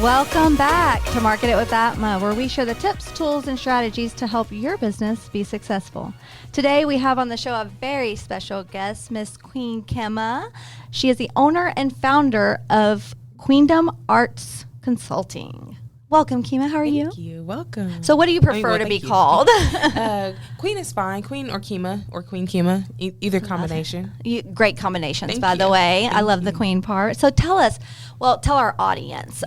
Welcome back to Market It with Atma, where we share the tips, tools, and strategies to help your business be successful. Today, we have on the show a very special guest, Miss Queendom. She is the owner and founder of Queendom Arts Consulting. Welcome, Kima. How are you? Thank you. Welcome. So what do you prefer to be called? Queen is fine. Queen or Kima or Queen Kima. Either combination. Great combinations, Thank by you. the way. Thank I love the you. Queen part. So tell our audience,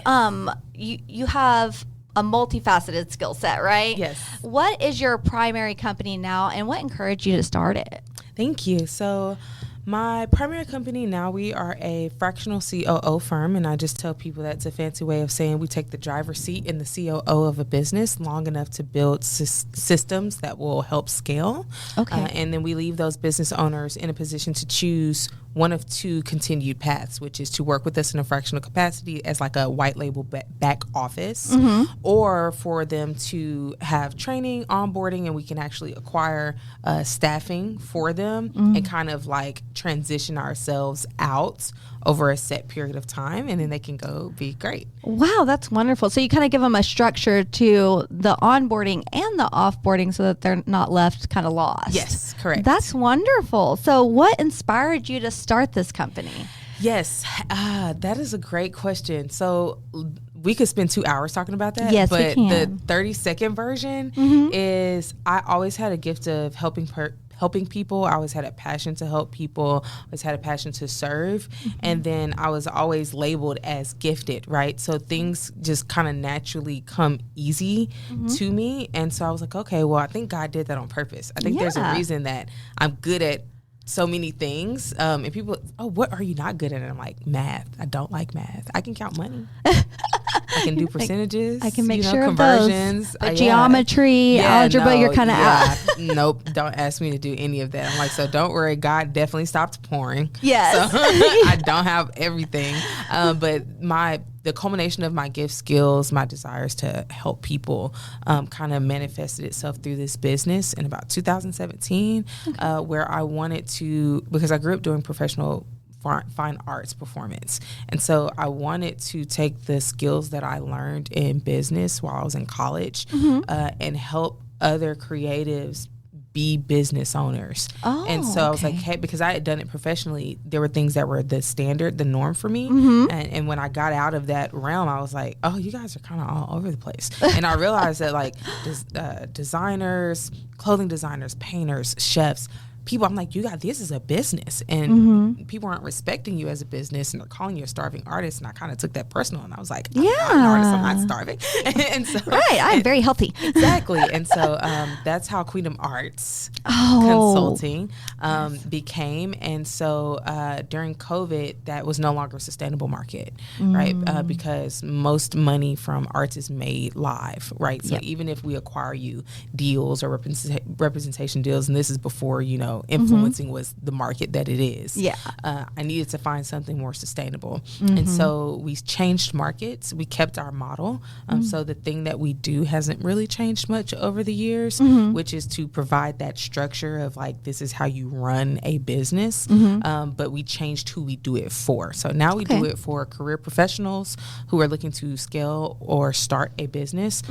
you have a multifaceted skill set, right? Yes. What is your primary company now, and what encouraged you to start it? Thank you. So my primary company now, we are a fractional COO firm, and I just tell people that's a fancy way of saying we take the driver's seat in the COO of a business long enough to build systems that will help scale. Okay. And then we leave those business owners in a position to choose one of two continued paths, which is to work with us in a fractional capacity as like a white label back office, or for them to have training, onboarding, and we can actually acquire staffing for them and kind of like transition ourselves out over a set period of time, and then they can go be great. Wow, that's wonderful. So you kind of give them a structure to the onboarding and the offboarding so that they're not left kind of lost. Yes, correct. That's wonderful. So what inspired you to start this company? Yes, that is a great question. So we could spend 2 hours talking about that. Yes, but we can. The 30-second version is I always had a gift of helping people. I always had a passion to help people. I always had a passion to serve. And then I was always labeled as gifted, right? So things just kind of naturally come easy to me. And so I was like, okay, well, I think God did that on purpose. I think there's a reason that I'm good at so many things. And people, what are you not good at? And I'm like, math. I don't like math. I can count money. I can do percentages. I can make sure conversions. of those. But geometry, algebra, you're kind of out. Nope. Don't ask me to do any of that. I'm like, so don't worry. God definitely stopped pouring. Yes. So I don't have everything. But the culmination of my gift skills, my desires to help people kind of manifested itself through this business in about 2017, where I wanted to, because I grew up doing professional fine arts performance. And so I wanted to take the skills that I learned in business while I was in college and help other creatives be business owners. And so I was like, hey, because I had done it professionally, there were things that were the standard, the norm for me. And when I got out of that realm, I was like, oh, you guys are kind of all over the place. And I realized that like designers, clothing designers, painters, chefs, people, I'm like, this is a business, and people aren't respecting you as a business, and they're calling you a starving artist. And I kind of took that personal, and I was like, I'm not an artist, I'm not starving. And so, I'm very healthy. Exactly. And so that's how Queendom Arts Consulting became. And so during COVID, that was no longer a sustainable market, right? Because most money from arts is made live, right? So even if we acquire you deals or representation deals, and this is before, influencing was the market that it is. I needed to find something more sustainable. And so we changed markets. We kept our model. So the thing that we do hasn't really changed much over the years, which is to provide that structure of like, this is how you run a business. But we changed who we do it for. So now we do it for career professionals who are looking to scale or start a business.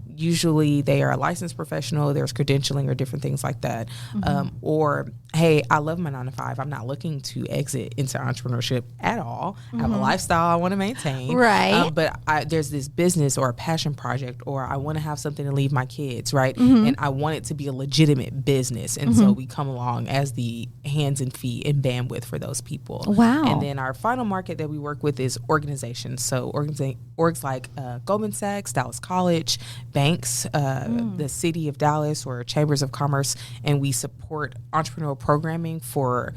Usually they are a licensed professional. There's credentialing or different things like that. Or, hey, I love my 9 to 5. I'm not looking to exit into entrepreneurship at all. I have a lifestyle I want to maintain. Right. But there's this business or a passion project, or I want to have something to leave my kids, right? And I want it to be a legitimate business. And so we come along as the hands and feet and bandwidth for those people. Wow. And then our final market that we work with is organizations. So orgs like Goldman Sachs, Dallas College, banks, the city of Dallas, or chambers of commerce. And we support entrepreneurial programming for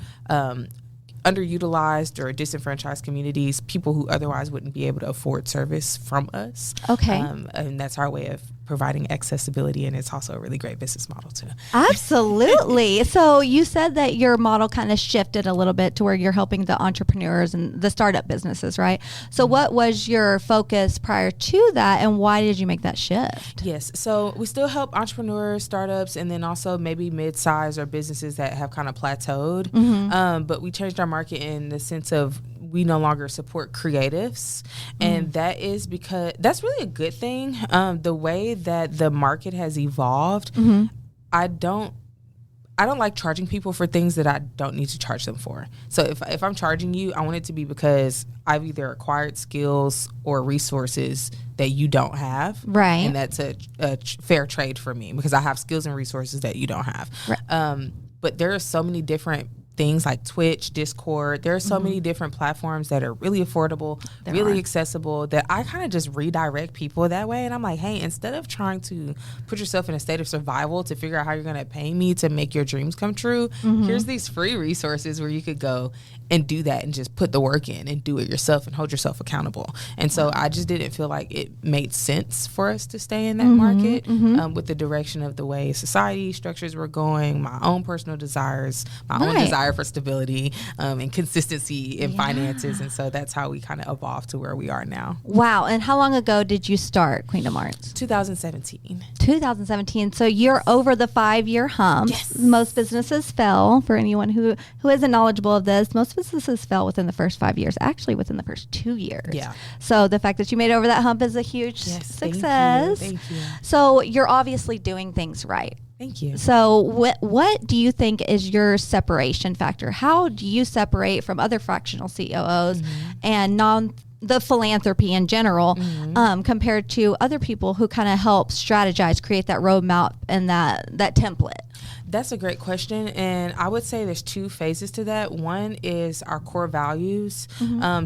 underutilized or disenfranchised communities, people who otherwise wouldn't be able to afford service from us. And that's our way of providing accessibility, and it's also a really great business model too. Absolutely. So you said that your model kind of shifted a little bit to where you're helping the entrepreneurs and the startup businesses, right? So what was your focus prior to that, and why did you make that shift? Yes. So we still help entrepreneurs, startups, and then also maybe mid-size or businesses that have kind of plateaued. But we changed our market in the sense of we no longer support creatives. And that is because that's really a good thing. The way that the market has evolved, I don't like charging people for things that I don't need to charge them for. So if I'm charging you, I want it to be because I've either acquired skills or resources that you don't have. Right. And that's a fair trade for me because I have skills and resources that you don't have. Right. But there are so many different things like Twitch, Discord. There are so many different platforms that are really affordable, really accessible, that I kind of just redirect people that way. And I'm like, hey, instead of trying to put yourself in a state of survival to figure out how you're going to pay me to make your dreams come true, here's these free resources where you could go and do that and just put the work in and do it yourself and hold yourself accountable. And so I just didn't feel like it made sense for us to stay in that market with the direction of the way society structures were going, my own personal desires, my own desire for stability and consistency in finances. And so that's how we kind of evolved to where we are now. Wow. And how long ago did you start Queendom Arts? 2017. 2017. So you're over the 5-year hump. Yes. Most businesses fail. For anyone who isn't knowledgeable of this, most businesses fail within the first 5 years, actually within the first 2 years. Yeah. So the fact that you made it over that hump is a huge success. Thank you. So you're obviously doing things right. Thank you. So what do you think is your separation factor? How do you separate from other fractional COOs and the philanthropy in general compared to other people who kind of help strategize, create that roadmap and that template? That's a great question. And I would say there's 2 phases to that. One is our core values.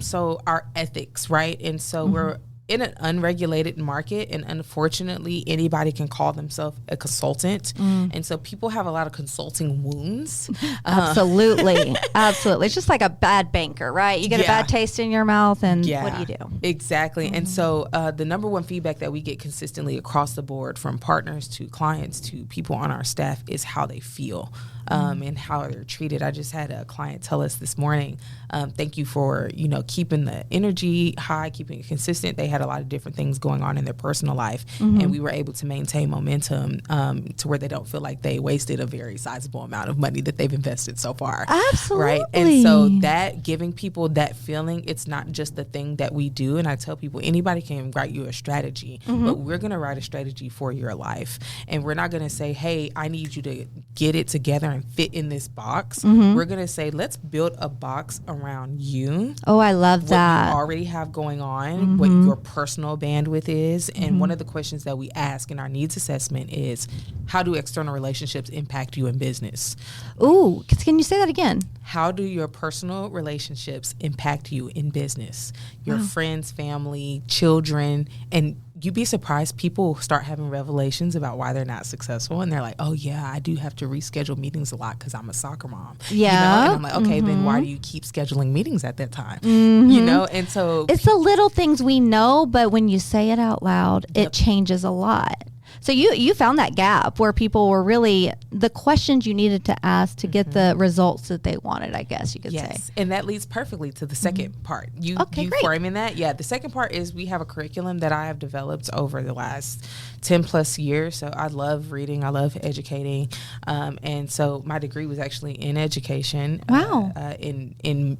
So our ethics, right? And so we're in an unregulated market, and unfortunately anybody can call themselves a consultant. And so people have a lot of consulting wounds. Absolutely. Absolutely. It's just like a bad banker, right? You get a bad taste in your mouth and what do you do? Exactly. And so the number one feedback that we get consistently across the board from partners to clients to people on our staff is how they feel. And how they're treated. I just had a client tell us this morning, thank you for, keeping the energy high, keeping it consistent. They had a lot of different things going on in their personal life, and we were able to maintain momentum to where they don't feel like they wasted a very sizable amount of money that they've invested so far. Absolutely. Right. And so that giving people that feeling, it's not just the thing that we do. And I tell people, anybody can write you a strategy, but we're going to write a strategy for your life. And we're not going to say, hey, I need you to get it together and fit in this box. We're going to say, let's build a box around you. Oh, I love that. What you already have going on, what your personal bandwidth is. And one of the questions that we ask in our needs assessment is, how do external relationships impact you in business? Ooh, can you say that again? How do your personal relationships impact you in business? Your friends, family, children, and you'd be surprised, people start having revelations about why they're not successful, and they're like, oh yeah, I do have to reschedule meetings a lot because I'm a soccer mom. Yeah. And I'm like, okay, then why do you keep scheduling meetings at that time? And so it's the little things we know, but when you say it out loud, it changes a lot. So you found that gap where people were really the questions you needed to ask to get the results that they wanted, I guess you could say. Yes, and that leads perfectly to the second part. You framing that? Yeah, the second part is we have a curriculum that I have developed over the last 10 plus years. So I love reading, I love educating. And so my degree was actually in education. Wow. In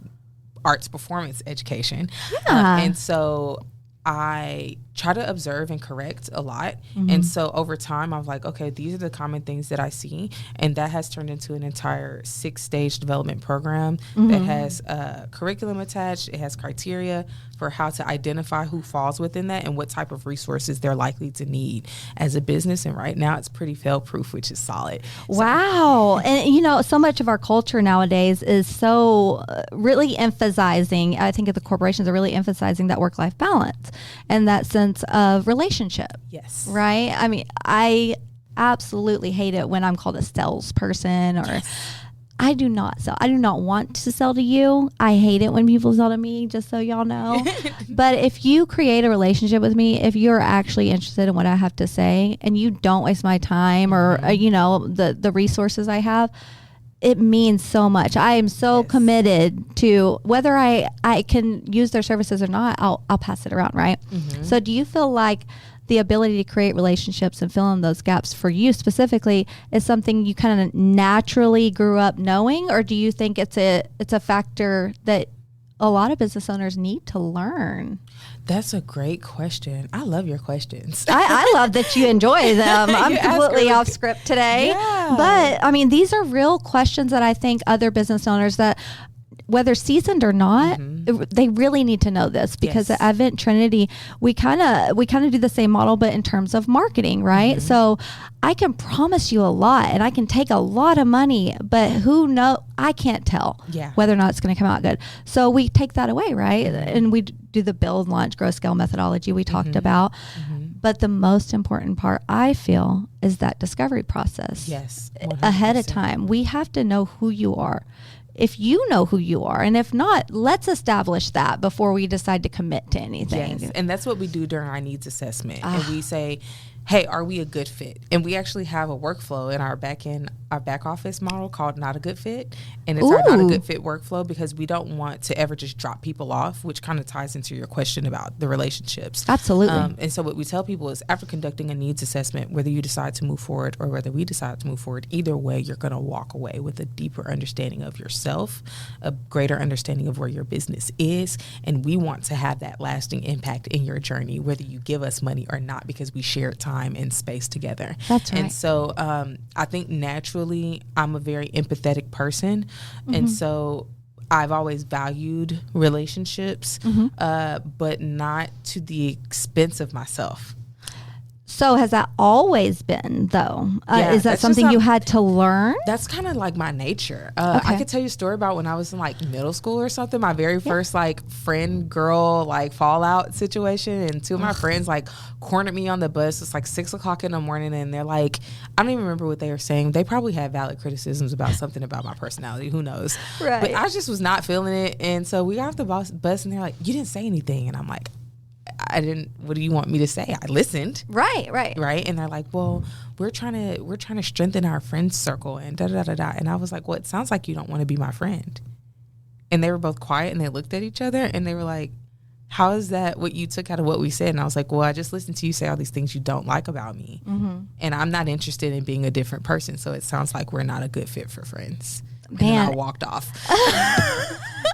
arts performance education. Yeah. And so I try to observe and correct a lot. And so over time, I was like, okay, these are the common things that I see. And that has turned into an entire 6-stage development program that has a curriculum attached. It has criteria for how to identify who falls within that and what type of resources they're likely to need as a business. And right now it's pretty fail-proof, which is solid. Wow. And, so much of our culture nowadays is so really emphasizing, I think the corporations are really emphasizing that work-life balance and that sense of relationship. Yes. Right? I mean, I absolutely hate it when I'm called a salesperson or I do not sell. I do not want to sell to you. I hate it when people sell to me, just so y'all know. But if you create a relationship with me, if you're actually interested in what I have to say and you don't waste my time or, the resources I have, it means so much. I am so committed to whether I can use their services or not, I'll pass it around, right? So do you feel like the ability to create relationships and fill in those gaps for you specifically is something you kind of naturally grew up knowing, or do you think it's a factor that a lot of business owners need to learn? That's a great question. I love your questions. I love that you enjoy them. I'm completely off script today. Yeah. But I mean, these are real questions that I think other business owners that, whether seasoned or not, they really need to know this, because at Advent Trinity, we kind of do the same model, but in terms of marketing, right? So I can promise you a lot and I can take a lot of money, but I can't tell whether or not it's going to come out good. So we take that away, right? And we do the build, launch, grow, scale methodology we talked about. But the most important part, I feel, is that discovery process. Yes. 100%. Ahead of time. We have to know who you are. If you know who you are, and if not, let's establish that before we decide to commit to anything. Yes, and that's what we do during our needs assessment. And we say, hey, are we a good fit? And we actually have a workflow in our back office model called Not a Good Fit. And it's our Not a Good Fit workflow, because we don't want to ever just drop people off, which kind of ties into your question about the relationships. Absolutely. And so what we tell people is, after conducting a needs assessment, whether you decide to move forward or whether we decide to move forward, either way, you're going to walk away with a deeper understanding of yourself, a greater understanding of where your business is. And we want to have that lasting impact in your journey, whether you give us money or not, because we share time and space together. That's right. And so I think naturally I'm a very empathetic person. And so I've always valued relationships, but not to the expense of myself. So has that always been, though? Is that that's something you had to learn? That's kind of like my nature. I could tell you a story about when I was in like middle school or something, my very first like friend girl like fallout situation. And two of my friends like cornered me on the bus. It's like 6 o'clock in the morning, and they're like, I don't even remember what they were saying. They probably had valid criticisms about something about my personality. Who knows? Right. But I just was not feeling it. And so we got off the bus and they're like, you didn't say anything. And I'm like, I didn't. What do you want me to say? I listened. Right. And they're like, well, we're trying to strengthen our friend circle and da da da da. And I was like, well, it sounds like you don't want to be my friend. And they were both quiet and they looked at each other and they were like, how is that what you took out of what we said? And I was like, well, I just listened to you say all these things you don't like about me, and I'm not interested in being a different person. So it sounds like we're not a good fit for friends. Man, and then I walked off.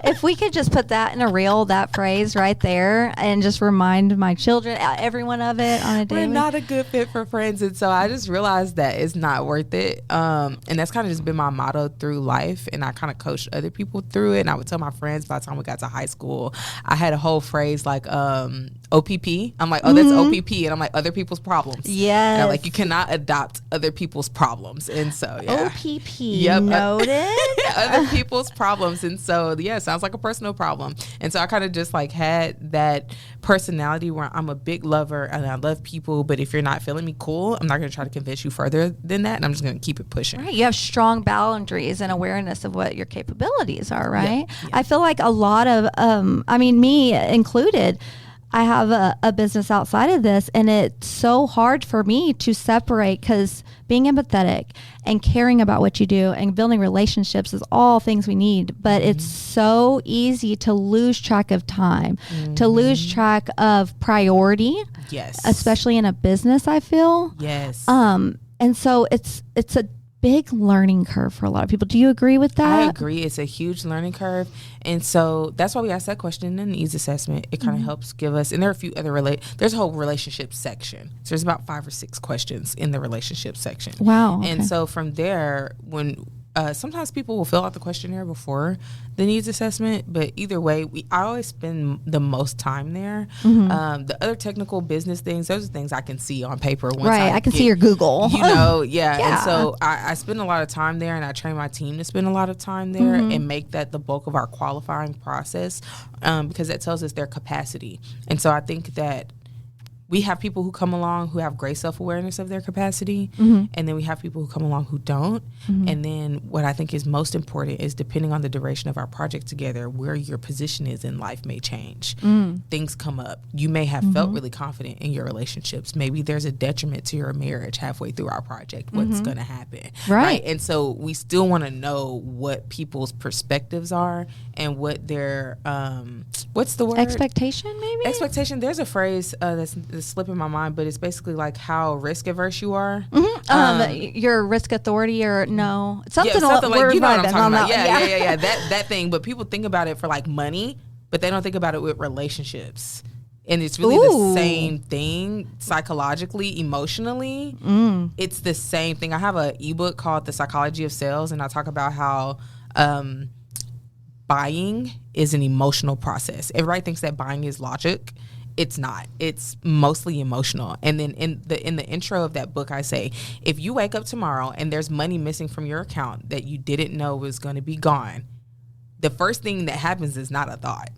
If we could just put that in a reel, that phrase right there, and just remind my children, everyone of it on a daily. We're not a good fit for friends. And so I just realized that it's not worth it. And that's kind of just been my motto through life. And I kind of coached other people through it. And I would tell my friends by the time we got to high school, I had a whole phrase like OPP. I'm like, oh, that's OPP. And I'm like, other people's problems. Yes. And I'm like, you cannot adopt other people's problems. And so, yeah. OPP. Yep. Noted. Other people's problems. And so, yeah, sounds like a personal problem. And so I kind of just like had that personality where I'm a big lover and I love people, but if you're not feeling me, cool, I'm not going to try to convince you further than that, and I'm just going to keep it pushing. Right. You have strong boundaries and awareness of what your capabilities are, right? Yeah. I feel like a lot of, me included, I have a business outside of this, and it's so hard for me to separate, because being empathetic and caring about what you do and building relationships is all things we need. But it's so easy to lose track of time, to lose track of priority. Yes. Especially in a business, I feel. Yes. And so it's a big learning curve for a lot of people. Do you agree with that? I agree. It's a huge learning curve. And so that's why we asked that question in the needs assessment. It kind of helps give us, and there are a few other there's a whole relationship section. So there's about 5 or 6 questions in the relationship section. Wow. Okay. And so from there, when sometimes people will fill out the questionnaire before the needs assessment, but either way, I always spend the most time there. The other technical business things, those are things I can see on paper. Once I can see your Google. Yeah. And so I spend a lot of time there, and I train my team to spend a lot of time there and make that the bulk of our qualifying process, because that tells us their capacity. And so I think that we have people who come along who have great self-awareness of their capacity, and then we have people who come along who don't. And then what I think is most important is, depending on the duration of our project together, where your position is in life may change. Things come up. You may have felt really confident in your relationships. Maybe there's a detriment to your marriage halfway through our project. What's going to happen? Right. And so we still want to know what people's perspectives are and what their, what's the word? Expectation, maybe? Expectation. There's a phrase that's slipping my mind, but it's basically like how risk averse you are. Your risk authority, or no, something like, you know what I'm talking about. Yeah. That thing. But people think about it for like money. but they don't think about it with relationships. And it's really the same thing psychologically, emotionally. It's the same thing. I have an ebook called The Psychology of Sales, and I talk about how buying is an emotional process. Everybody thinks that buying is logic. It's not. It's mostly emotional. And then in the intro of that book, I say, if you wake up tomorrow and there's money missing from your account that you didn't know was going to be gone, the first thing that happens is not a thought.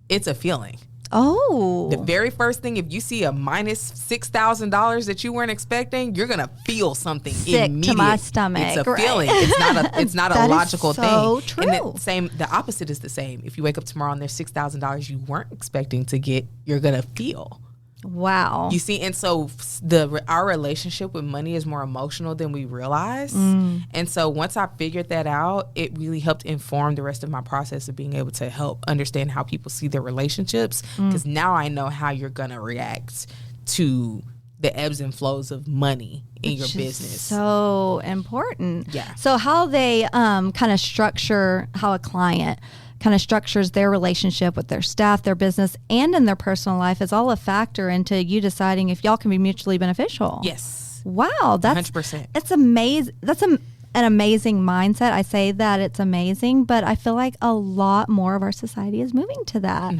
It's a feeling. Oh. The very first thing, if you see a minus $6,000 that you weren't expecting, you're gonna feel something sick immediate. to my stomach. It's a feeling. It's not a logical thing. So thing. And the opposite is the same. If you wake up tomorrow and there's $6,000 you weren't expecting to get, you're gonna feel. Wow. You see, and so our relationship with money is more emotional than we realize. And so once I figured that out, it really helped inform the rest of my process of being able to help understand how people see their relationships. Because now I know how you're going to react to the ebbs and flows of money in your business. So important. Yeah. So how they kind of structure, how a client kind of structures their relationship with their staff, their business, and in their personal life is all a factor into you deciding if y'all can be mutually beneficial. Yes. Wow. That's 100%. It's amazing. That's an amazing mindset. I say that it's amazing, but I feel like a lot more of our society is moving to that.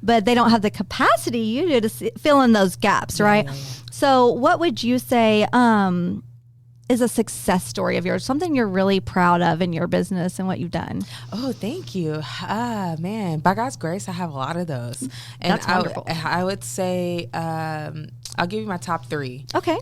But they don't have the capacity you do to fill in those gaps, right? Yeah. So what would you say is a success story of yours, something you're really proud of in your business and what you've done? Oh, thank you. Man, by God's grace, I have a lot of those. And that's wonderful. I would say, I'll give you my top three. Okay.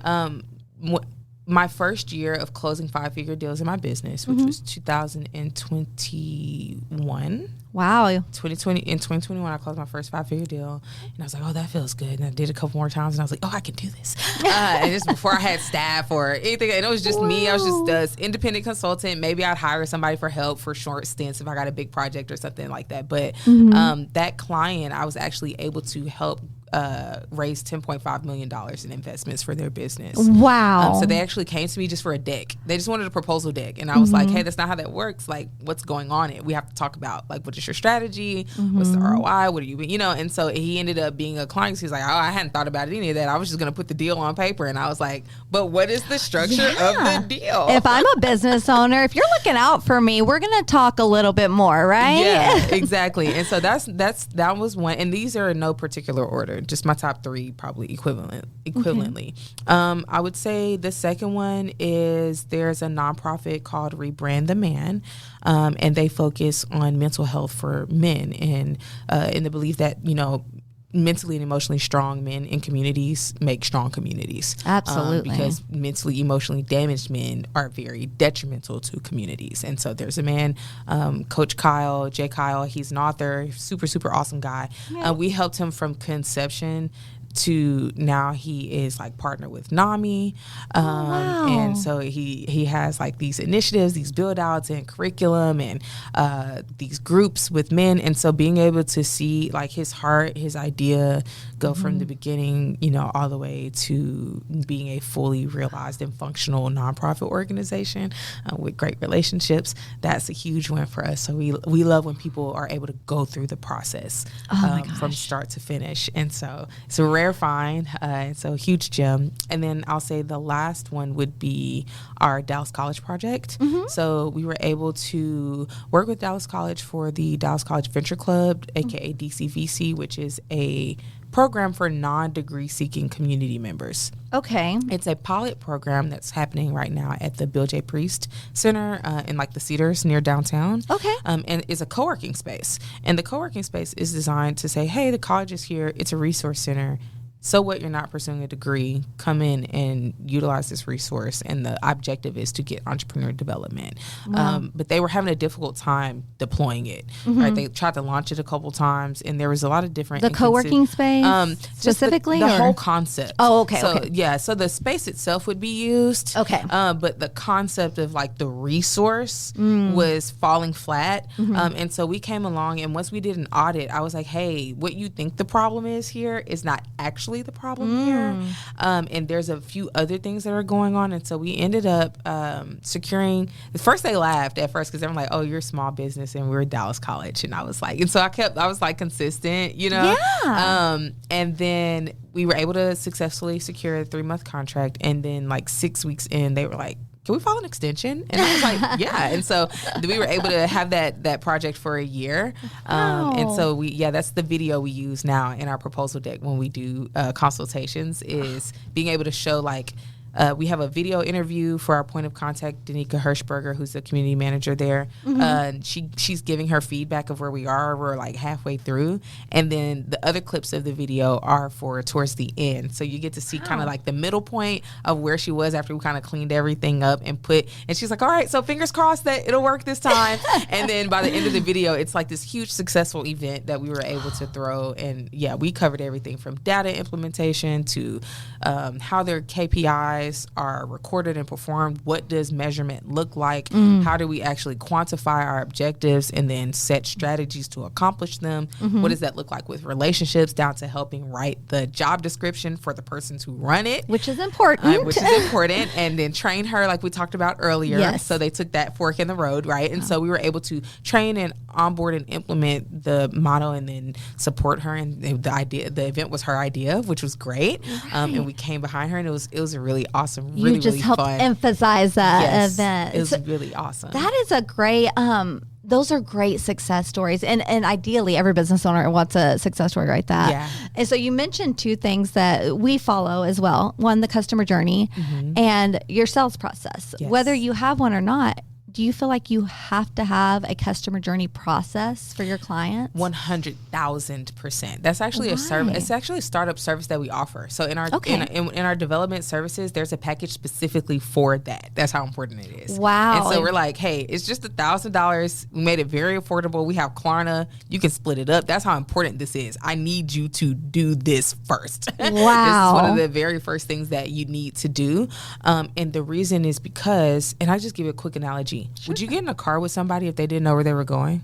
My first year of closing 5-figure deals in my business, which was 2021. Wow. In 2021, I closed my first 5-figure deal, and I was like, oh, that feels good. And I did a couple more times, and I was like, oh, I can do this. And just before I had staff or anything, and it was just me. I was just an independent consultant. Maybe I'd hire somebody for help for short stints if I got a big project or something like that. But that client, I was actually able to help raise $10.5 million in investments for their business. Wow. So they actually came to me just for a deck. They just wanted a proposal deck. And I was like, hey, that's not how that works. Like, what's going on? We have to talk about, like, what is your strategy? What's the ROI? What are you, and so he ended up being a client. He's like, oh, I hadn't thought about any of that. I was just going to put the deal on paper. And I was like, but what is the structure of the deal? If I'm a business owner, if you're looking out for me, we're going to talk a little bit more, right? Yeah, exactly. And so that was one. And these are in no particular order. Just my top three, probably equivalently. I would say the second one is there's a nonprofit called Rebrand the Man, and they focus on mental health for men, and in the belief that mentally and emotionally strong men in communities make strong communities. Absolutely. Because mentally, emotionally damaged men are very detrimental to communities. And so there's a man, Coach Kyle, J. Kyle, he's an author, super, super awesome guy. Yeah. We helped him from conception to now he is like partner with NAMI. Wow. And so he has like these initiatives, these build outs and curriculum and these groups with men. And so being able to see like his heart, his idea go from the beginning, all the way to being a fully realized and functional nonprofit organization with great relationships, that's a huge win for us. So we love when people are able to go through the process from start to finish. And so it's a rare find, and so huge gem. And then I'll say the last one would be our Dallas College project. So we were able to work with Dallas College for the Dallas College Venture Club, aka DCVC, which is a program for non-degree seeking community members. Okay. It's a pilot program that's happening right now at the Bill J. Priest Center in like the Cedars near downtown. Okay. And it's a co-working space. And the co-working space is designed to say, hey, the college is here. It's a resource center. So what, you're not pursuing a degree, come in and utilize this resource. And the objective is to get entrepreneur development. Wow. But they were having a difficult time deploying it. Right? They tried to launch it a couple times, and there was a lot of different... The co-working space specifically? The whole concept. Oh, okay. So, okay. Yeah, so the space itself would be used. Okay. But the concept of like the resource was falling flat. And so we came along, and once we did an audit, I was like, hey, what you think the problem is here is not actually necessarily the problem here. And there's a few other things that are going on. And so we ended up securing, at first they laughed at first because they were like, oh, you're a small business and we're at Dallas College. And I was like, and so I was like consistent, you know? Yeah. And then we were able to successfully secure a 3-month contract. And then like 6 weeks in, they were like, can we file an extension? And I was like, yeah. And so we were able to have that project for a year. Wow. And so that's the video we use now in our proposal deck when we do consultations, is being able to show like, we have a video interview for our point of contact, Danica Hirschberger, who's the community manager there. She's giving her feedback of where we are. We're like halfway through. And then the other clips of the video are for towards the end. So you get to see kind of like the middle point of where she was after we kind of cleaned everything up and she's like, all right, so fingers crossed that it'll work this time. And then by the end of the video, it's like this huge successful event that we were able to throw. And we covered everything from data implementation to how their KPIs are recorded and performed. What does measurement look like? How do we actually quantify our objectives and then set strategies to accomplish them? What does that look like with relationships, down to helping write the job description for the persons who run it, which is important. And then train her like we talked about earlier. Yes. So they took that fork in the road, right? And so we were able to train and onboard and implement the model and then support her. And the event was her idea, which was great. And we came behind her, and it was a really awesome, really, you just really helped fun. emphasize that event. It was really awesome. That is a great, those are great success stories. And ideally, every business owner wants a success story like that. Yeah. And so you mentioned 2 things that we follow as well. One, the customer journey and your sales process. Yes. Whether you have one or not, do you feel like you have to have a customer journey process for your clients? 100,000%. That's actually a service. It's actually a startup service that we offer. So in our in our development services, there's a package specifically for that. That's how important it is. Wow. And so we're like, hey, it's just $1,000. We made it very affordable. We have Klarna. You can split it up. That's how important this is. I need you to do this first. Wow. This is one of the very first things that you need to do. And the reason is because, and I'll just give you a quick analogy. Sure. Would you get in a car with somebody if they didn't know where they were going?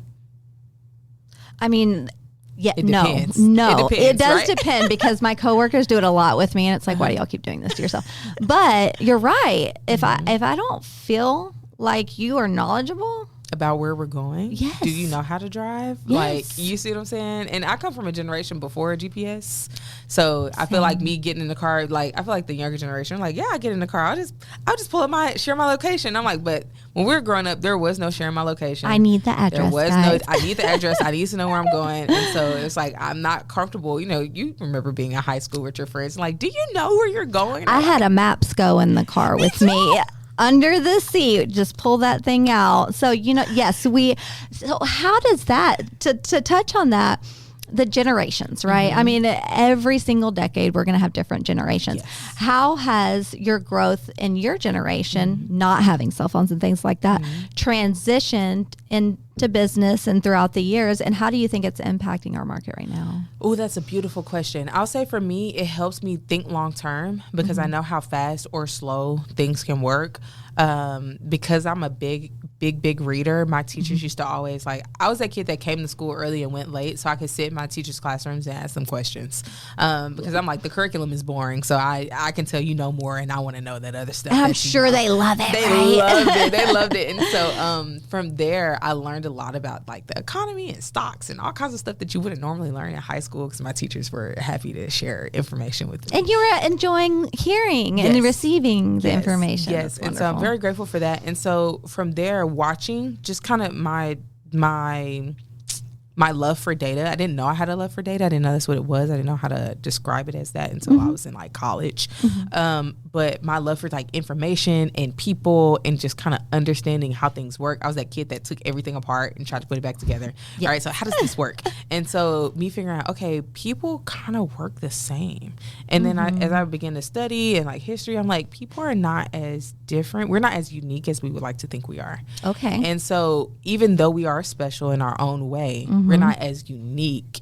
I mean, yeah, it depends. No, it does right? depend, because my coworkers do it a lot with me, and it's like, why do y'all keep doing this to yourself? But you're right. If I don't feel like you are knowledgeable about where we're going, yes. Do you know how to drive? Yes. Like, you see what I'm saying? And I come from a generation before GPS, so I feel like me getting in the car, like I feel like the younger generation, like, yeah, I get in the car, I'll just pull up share my location. I'm like, but when we were growing up, there was no sharing my location. I need the address. There was guys. I need the address. I need to know where I'm going. And so it's like, I'm not comfortable. You know, you remember being in high school with your friends, like, do you know where you're going? I had a Maps Go in the car with me. Under the seat, just pull that thing out. So, yes, so how does that, to touch on that, the generations, right? I mean, every single decade, we're going to have different generations. Yes. How has your growth in your generation, not having cell phones and things like that, transitioned into business and throughout the years? And how do you think it's impacting our market right now? Oh, that's a beautiful question. I'll say for me, it helps me think long term, because I know how fast or slow things can work. Because I'm a big reader, my teachers used to always, like, I was that kid that came to school early and went late so I could sit in my teachers' classrooms and ask them questions. Because I'm like, the curriculum is boring, so I can tell you no more, and I want to know that other stuff. And I'm sure they love it. They loved it. And so from there, I learned a lot about like the economy and stocks and all kinds of stuff that you wouldn't normally learn in high school, because my teachers were happy to share information with me. And you were enjoying hearing and receiving the information. Yes, and so I'm very grateful for that. And so from there, watching just kind of my love for data. I didn't know I had a love for data. I didn't know that's what it was. I didn't know how to describe it as that until I was in like college. But my love for like information and people and just kind of understanding how things work. I was that kid that took everything apart and tried to put it back together. All right, so how does this work? And so me figuring out, okay, people kind of work the same. And then as I began to study and like history, I'm like, people are not as different. We're not as unique as we would like to think we are. Okay. And so even though we are special in our own way, we're not as unique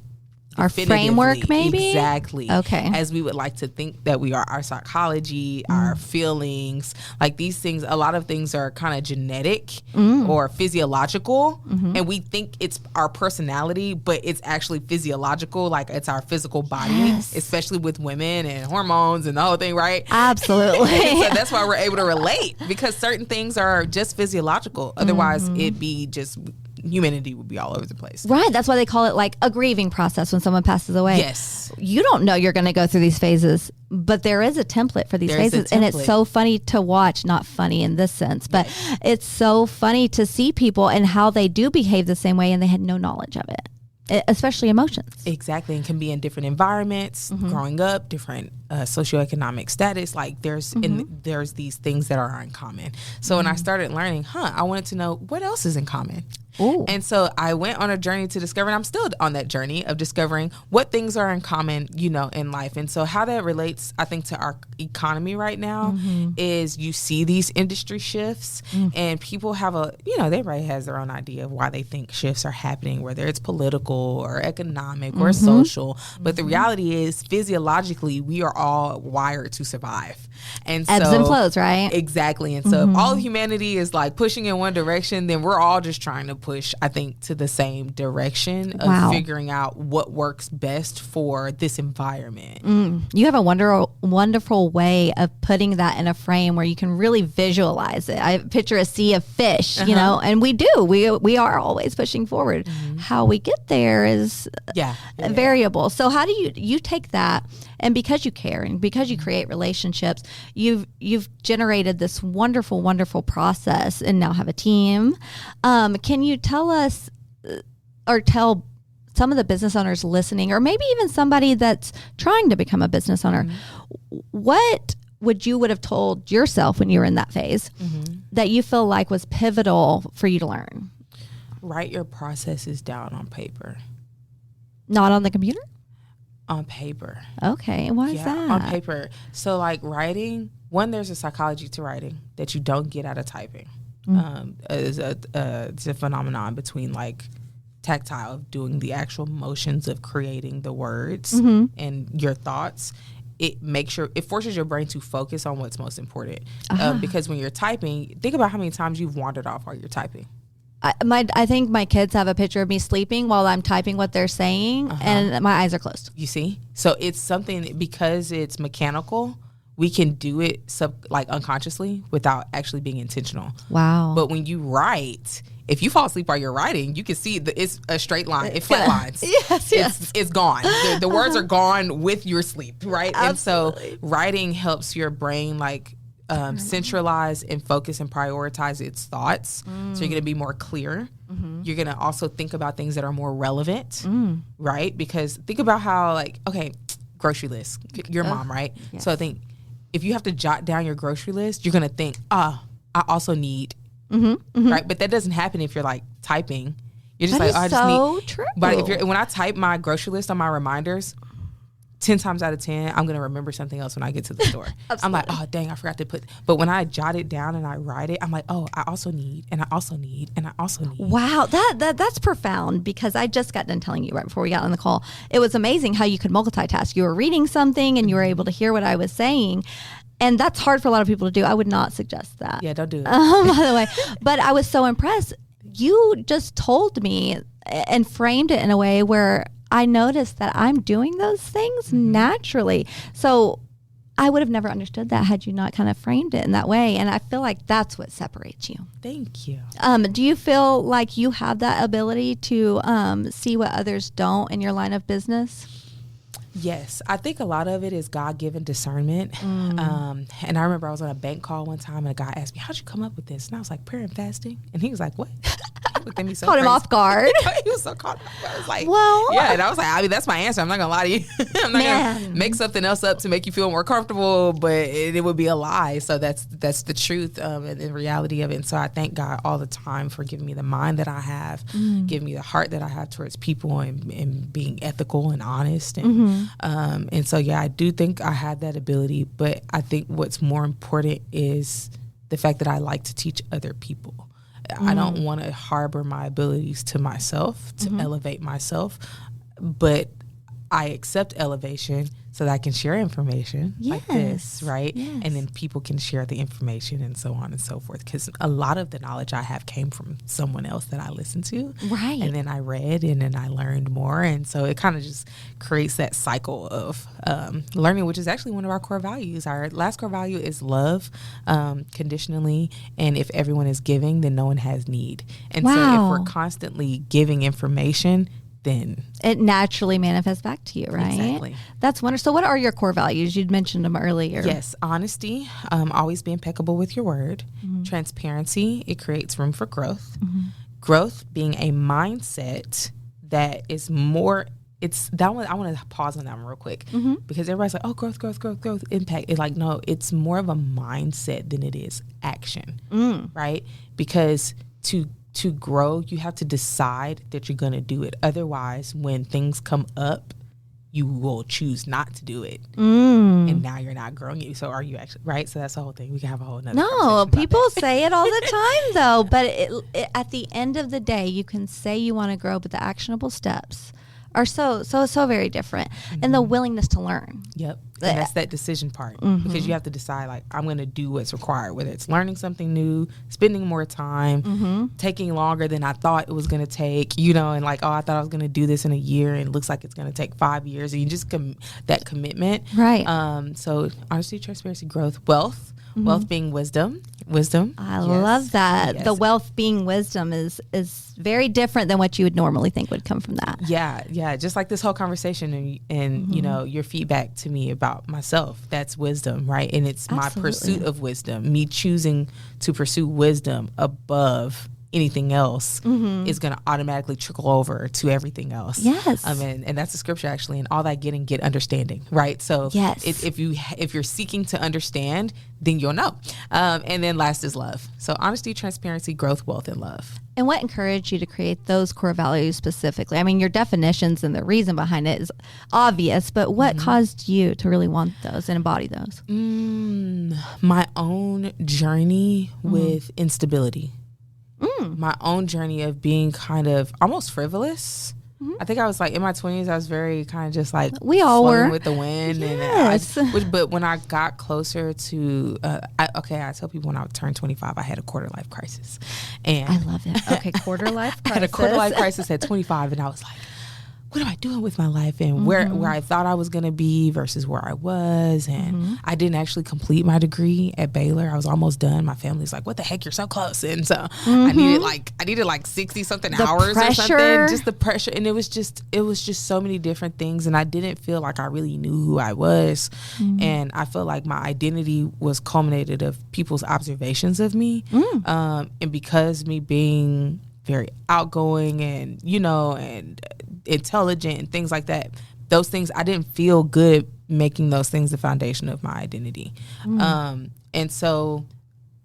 our framework, maybe? Exactly. Okay. As we would like to think that we are, our psychology, our feelings, like these things, a lot of things are kind of genetic or physiological. And we think it's our personality, but it's actually physiological, like it's our physical body, especially with women and hormones and the whole thing, right? Absolutely. So that's why we're able to relate, because certain things are just physiological. Otherwise, it'd be just humanity would be all over the place. Right. That's why they call it like a grieving process when someone passes away. Yes. You don't know you're going to go through these phases, but there is a template for these phases. And it's so funny to watch, not funny in this sense, but it's so funny to see people and how they do behave the same way and they had no knowledge of it, especially emotions. Exactly. And can be in different environments, growing up, different socioeconomic status. Like there's these things that are in common. So when I started learning, I wanted to know what else is in common. Ooh. And so I went on a journey to discover, and I'm still on that journey of discovering what things are in common, in life. And so how that relates, I think, to our economy right now is you see these industry shifts and people have everybody has their own idea of why they think shifts are happening, whether it's political or economic or social. But the reality is physiologically, we are all wired to survive. And ebbs and flows, right? Exactly. And so if all of humanity is like pushing in one direction, then we're all just trying to push, I think, to the same direction of figuring out what works best for this environment. You have a wonderful way of putting that in a frame where you can really visualize it. I picture a sea of fish, and we do. We are always pushing forward. How we get there is variable. So how do you take that, and because you care and because you create relationships, you've generated this wonderful process and now have a team. Can you tell us or tell some of the business owners listening, or maybe even somebody that's trying to become a business owner, what would have told yourself when you were in that phase that you feel like was pivotal for you to learn? Write your processes down on paper. Not on the computer? On paper. Okay. Why is that? On paper. So like writing, there's a psychology to writing that you don't get out of typing. It's a phenomenon between like tactile, doing the actual motions of creating the words and your thoughts. It forces your brain to focus on what's most important. Because when you're typing, think about how many times you've wandered off while you're typing. I think my kids have a picture of me sleeping while I'm typing what they're saying, and my eyes are closed. You see? So it's something, because it's mechanical, we can do it unconsciously without actually being intentional. Wow. But when you write, if you fall asleep while you're writing, you can see it's a straight line. It flat lines. Yes. It's gone. The words are gone with your sleep, right? Absolutely. And so writing helps your brain centralize and focus and prioritize its thoughts. So you're going to be more clear. You're going to also think about things that are more relevant, right? Because think about how grocery list, your mom, right? Yes. So I think if you have to jot down your grocery list, you're going to think, I also need, right? But that doesn't happen if you're typing. You're just I just need. True. But when I type my grocery list on my reminders, 10 times out of 10, I'm going to remember something else when I get to the store. I'm like, oh, dang, I forgot to put. But when I jot it down and I write it, I'm like, oh, I also need, and I also need, and I also need. Wow, that's profound, because I just got done telling you right before we got on the call. It was amazing how you could multitask. You were reading something and you were able to hear what I was saying. And that's hard for a lot of people to do. I would not suggest that. Yeah, don't do it. By the way. But I was so impressed. You just told me and framed it in a way where I noticed that I'm doing those things naturally. So I would have never understood that had you not kind of framed it in that way. And I feel like that's what separates you. Thank you. Do you feel like you have that ability to see what others don't in your line of business? Yes, I think a lot of it is God-given discernment. And I remember I was on a bank call one time and a guy asked me, how'd you come up with this? And I was like, prayer and fasting. And he was like, what? He looked at me so caught him off guard. He was so caught off guard. I was like, well, yeah. And I was like, that's my answer. I'm not going to lie to you. I'm not going to make something else up to make you feel more comfortable, but it would be a lie. So that's the truth and the reality of it. And so I thank God all the time for giving me the mind that I have, giving me the heart that I have towards people, and being ethical and honest. And so, yeah, I do think I have that ability. But I think what's more important is the fact that I like to teach other people. I don't want to harbor my abilities to myself, to elevate myself, but I accept elevation so that I can share information like this, right? Yes. And then people can share the information and so on and so forth. Because a lot of the knowledge I have came from someone else that I listened to. Right. And then I read and then I learned more. And so it kind of just creates that cycle of learning, which is actually one of our core values. Our last core value is love conditionally. And if everyone is giving, then no one has need. And so if we're constantly giving information, then it naturally manifests back to you, right? Exactly. That's wonderful. So what are your core values? You'd mentioned them earlier. Yes. Honesty, always be impeccable with your word. Transparency, it creates room for growth. Growth being a mindset that is more, it's that one. I want to pause on that one real quick because everybody's like, oh, growth, impact. It's like, no, it's more of a mindset than it is action, right? Because to grow, you have to decide that you're going to do it. Otherwise, when things come up, you will choose not to do it. And now you're not growing. So are you actually, right? So that's the whole thing. We can have a whole nother No, people say it all the time though. But at the end of the day, you can say you want to grow, but the actionable steps are so very different. And the willingness to learn. Yep. And that's that decision part because you have to decide, like, I'm going to do what's required, whether it's learning something new, spending more time, taking longer than I thought it was going to take, and like, oh, I thought I was going to do this in a year and it looks like it's going to take 5 years. And you just that commitment. Right. So honesty, transparency, growth, wealth being wisdom. I love that. Yes. The wealth being wisdom is very different than what you would normally think would come from that. Yeah. Just like this whole conversation and your feedback to me about myself, that's wisdom, right? And it's my pursuit of wisdom, me choosing to pursue wisdom above anything else is going to automatically trickle over to everything else. Yes. And that's the scripture actually, and all that get understanding, right? So if you're seeking to understand, then you'll know. And then last is love. So honesty, transparency, growth, wealth, and love. And what encouraged you to create those core values specifically? I mean, your definitions and the reason behind it is obvious, but what caused you to really want those and embody those? My own journey with instability. My own journey of being kind of almost frivolous. I think I was like in my 20s, I was very kind of just like we all were with the wind. Yes. But when I got closer to, I tell people when I turned 25, I had a quarter life crisis. And I love it. Okay, quarter life crisis. I had a quarter life crisis at 25, and I was like, what am I doing with my life, and where I thought I was going to be versus where I was. And I didn't actually complete my degree at Baylor. I was almost done. My family's like, what the heck, you're so close. And so I needed like 60 something hours or something, just the pressure. And it was just so many different things. And I didn't feel like I really knew who I was. And I felt like my identity was culminated of people's observations of me. And because me being very outgoing and, and intelligent and things like that, those things, I didn't feel good making those things the foundation of my identity. And so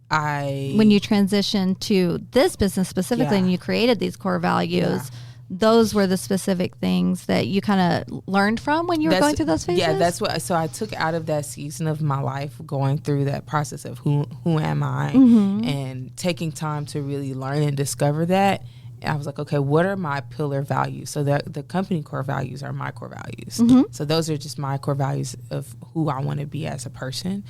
when you transitioned to this business specifically and you created these core values, those were the specific things that you kind of learned from when you were going through those phases? Yeah, that's what. So I took out of that season of my life, going through that process of who am I, and taking time to really learn and discover that. And I was like, okay, what are my pillar values? So the company core values are my core values. So those are just my core values of who I want to be as a person,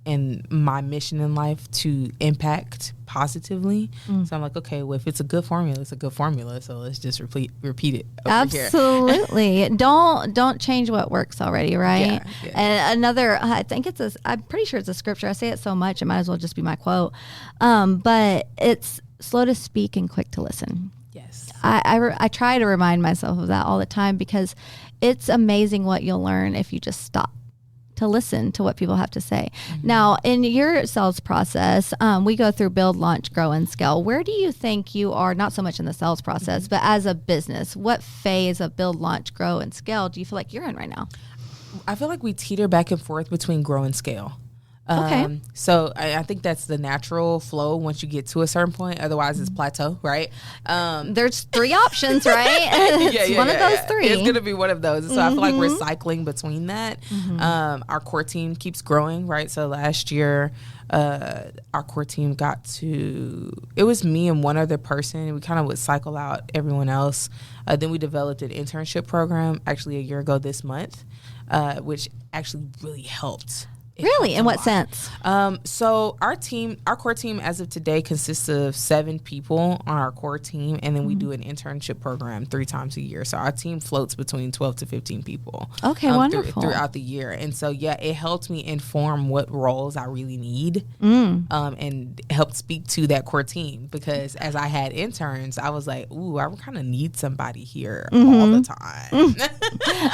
and my mission in life to impact positively. So I'm like, okay, well, if it's a good formula, it's a good formula. So let's just repeat it over Absolutely. Here. Don't change what works already, right? Yeah. And another, I'm pretty sure it's a scripture. I say it so much, it might as well just be my quote. But it's slow to speak and quick to listen. Yes. I try to remind myself of that all the time because it's amazing what you'll learn if you just stop to listen to what people have to say. Now, in your sales process, we go through build, launch, grow, and scale. Where do you think you are, not so much in the sales process, but as a business, what phase of build, launch, grow, and scale do you feel like you're in right now? I feel like we teeter back and forth between grow and scale. Okay. So I think that's the natural flow once you get to a certain point. Otherwise, it's plateau, right? There's 3 options, right? It's one of those 3. It's going to be one of those. So I feel like we're cycling between that. Our core team keeps growing, right? So last year, our core team got to, it was me and one other person. We kind of would cycle out everyone else. Then we developed an internship program actually a year ago this month, which actually really helped. Really? In what sense? So our core team as of today consists of 7 people on our core team, and then we do an internship program 3 times a year. So our team floats between 12 to 15 people. Okay, wonderful. Throughout the year. And so, it helped me inform what roles I really need, and helped speak to that core team, because as I had interns, I was like, ooh, I kind of need somebody here all the time.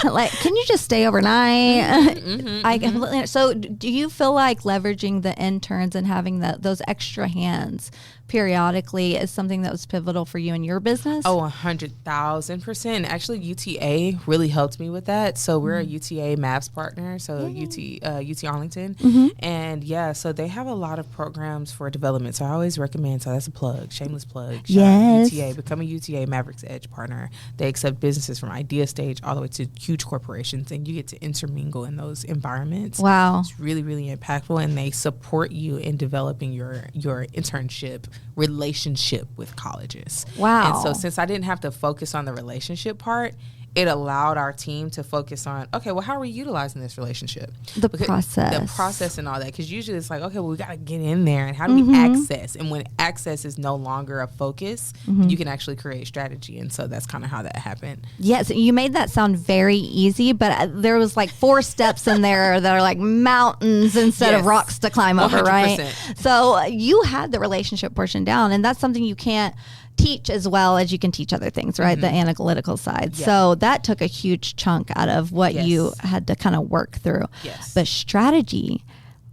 Like, can you just stay overnight? I completely. So do you feel like leveraging the interns and having those extra hands periodically is something that was pivotal for you in your business? Oh, 100,000%. Actually, UTA really helped me with that. So we're a UTA MAPS partner, so UT Arlington. And so they have a lot of programs for development. So I always recommend, so that's a plug, shameless plug. Yes. UTA, become a UTA Mavericks Edge partner. They accept businesses from idea stage all the way to huge corporations, and you get to intermingle in those environments. Wow. It's really, really impactful, and they support you in developing your internship relationship with colleges. Wow. And so since I didn't have to focus on the relationship part, it allowed our team to focus on, okay, well, how are we utilizing this relationship? The process and all that. Because usually it's like, okay, well, we got to get in there, and how do we access? And when access is no longer a focus, you can actually create strategy. And so that's kind of how that happened. Yes, you made that sound very easy, but there was like 4 steps in there that are like mountains instead of rocks to climb over, 100%. right? So you had the relationship portion down, and that's something you can't teach as well as you can teach other things, right? The analytical side. Yeah. So that took a huge chunk out of what you had to kind of work through. Yes. But strategy,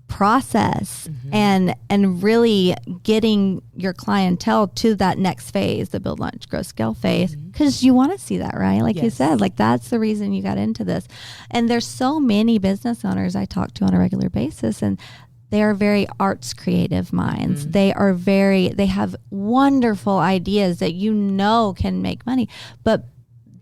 process, and really getting your clientele to that next phase, the build, launch, grow, scale phase, because you want to see that, right? Like you said, like that's the reason you got into this. And there's so many business owners I talk to on a regular basis, and they are very arts creative minds. They have wonderful ideas that can make money, but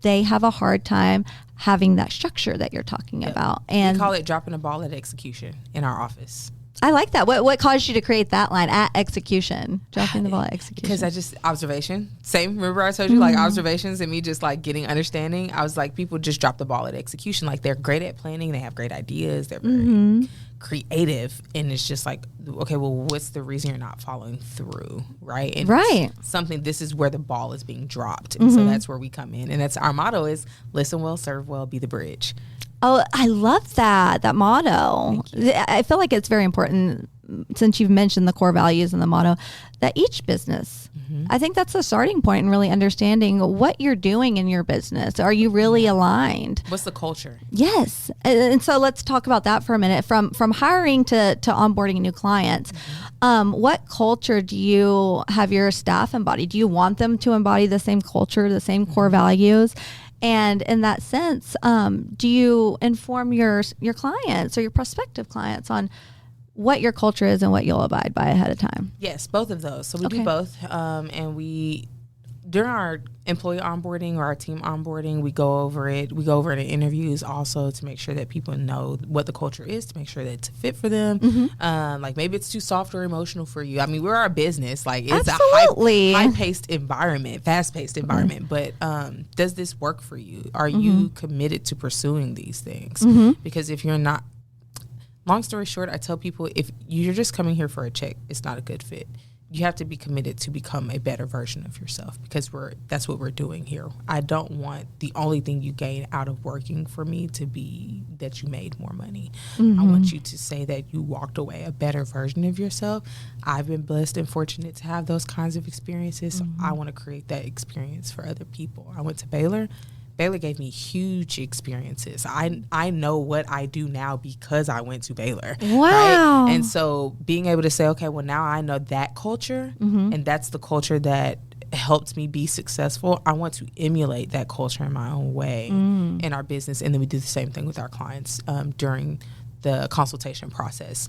they have a hard time having that structure that you're talking about. And we call it dropping a ball at execution in our office. I like that. What caused you to create that line, at execution? Dropping the ball at execution. Because observation. Same. Remember I told you, like, observations and me just, like, getting understanding. I was like, people just drop the ball at execution. Like, they're great at planning. They have great ideas. They're very creative. And it's just like, okay, well, what's the reason you're not following through, right? And this is where the ball is being dropped. And so that's where we come in. And that's our motto is listen well, serve well, be the bridge. Oh, I love that motto. I feel like it's very important, since you've mentioned the core values and the motto, that each business, I think that's the starting point in really understanding what you're doing in your business. Are you really aligned? What's the culture? Yes. And so let's talk about that for a minute. From hiring to onboarding new clients, what culture do you have your staff embody? Do you want them to embody the same culture, the same core values? And in that sense, do you inform your clients or your prospective clients on what your culture is and what you'll abide by ahead of time? Yes, both of those. So we do both. And during our employee onboarding or our team onboarding, we go over it. We go over it in interviews also to make sure that people know what the culture is, to make sure that it's a fit for them. Like maybe it's too soft or emotional for you. I mean, we're a business. Like it's a high-paced environment, fast-paced environment. But does this work for you? Are you committed to pursuing these things? Because if you're not, long story short, I tell people, if you're just coming here for a check, it's not a good fit. You have to be committed to become a better version of yourself, because that's what we're doing here. I don't want the only thing you gain out of working for me to be that you made more money. I want you to say that you walked away a better version of yourself. I've been blessed and fortunate to have those kinds of experiences. So I want to create that experience for other people. I went to Baylor. Baylor gave me huge experiences. I know what I do now because I went to Baylor. Wow. Right? And so being able to say, okay, well, now I know that culture, and that's the culture that helped me be successful. I want to emulate that culture in my own way in our business. And then we do the same thing with our clients during the consultation process.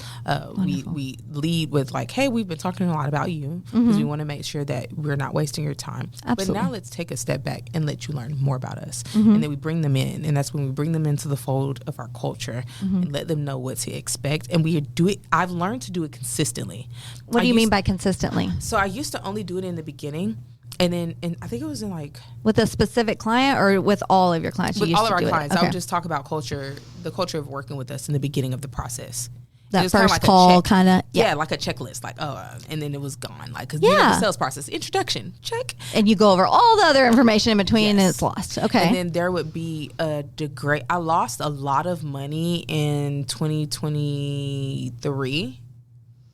We lead with like, hey, we've been talking a lot about you because we want to make sure that we're not wasting your time. Absolutely. But now let's take a step back and let you learn more about us. And then we bring them in, and that's when we bring them into the fold of our culture and let them know what to expect. And we do it. I've learned to do it consistently. What do you mean by consistently? So I used to only do it in the beginning. And then, I think it was in like... With a specific client or with all of your clients? With all of our clients. Okay. I would just talk about culture, the culture of working with us in the beginning of the process. That first like call kind of... Yeah, like a checklist. Like, and then it was gone. Like, because the sales process, introduction, check. And you go over all the other information in between and it's lost. Okay. And then there would be a degrade. I lost a lot of money in 2023.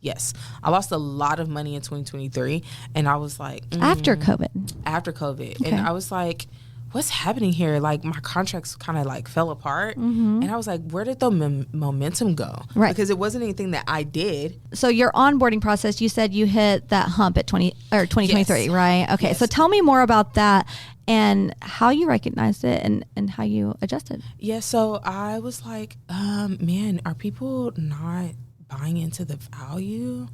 Yes, I lost a lot of money in 2023, and I was like... After COVID. Okay. And I was like, what's happening here? Like, my contracts kind of, like, fell apart, and I was like, where did the momentum go? Right. Because it wasn't anything that I did. So your onboarding process, you said you hit that hump at 2023, yes. Right? Okay, yes. So tell me more about that and how you recognized it and how you adjusted. Yeah, so I was like, man, are people not buying into the value?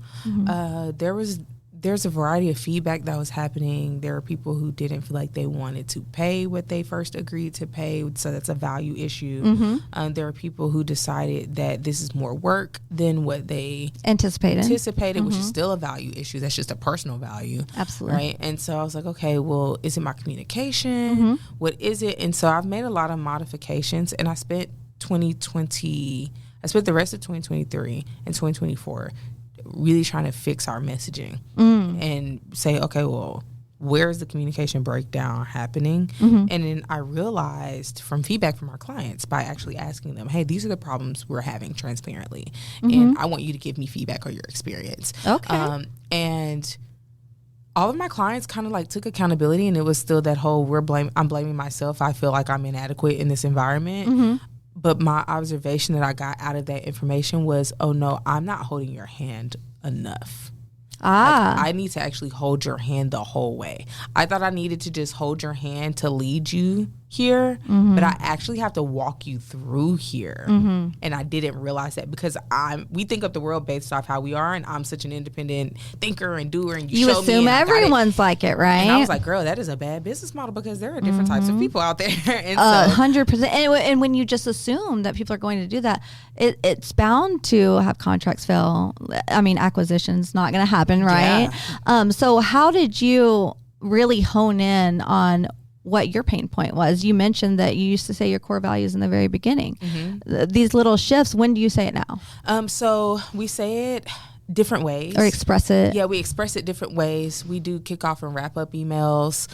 There's a variety of feedback that was happening. There are people who didn't feel like they wanted to pay what they first agreed to pay, so that's a value issue. There are people who decided that this is more work than what they anticipated, which is still a value issue. That's just a personal value. Absolutely. Right? And so I was like, okay, well, is it my communication? What is it? And so I've made a lot of modifications, and I spent the rest of 2023 and 2024 really trying to fix our messaging and say, okay, well, where's the communication breakdown happening? And then I realized from feedback from our clients by actually asking them, hey, these are the problems we're having transparently. And I want you to give me feedback on your experience. Okay. And all of my clients kind of like took accountability, and it was still that whole I'm blaming myself. I feel like I'm inadequate in this environment. But my observation that I got out of that information was, oh no, I'm not holding your hand enough. Like, I need to actually hold your hand the whole way. I thought I needed to just hold your hand to lead you here, but I actually have to walk you through here. And I didn't realize that because we think of the world based off how we are, and I'm such an independent thinker and doer, and you show assume me everyone's like it, right? And I was like, girl, that is a bad business model because there are different types of people out there. And 100%. And when you just assume that people are going to do that, it's bound to have contracts fail. I mean, acquisition's not going to happen, right? Yeah. So how did you really hone in on what your pain point was? You mentioned that you used to say your core values in the very beginning. These little shifts, when do you say it now? So we say it different ways. Or express it. Yeah, we express it different ways. We do kickoff and wrap up emails.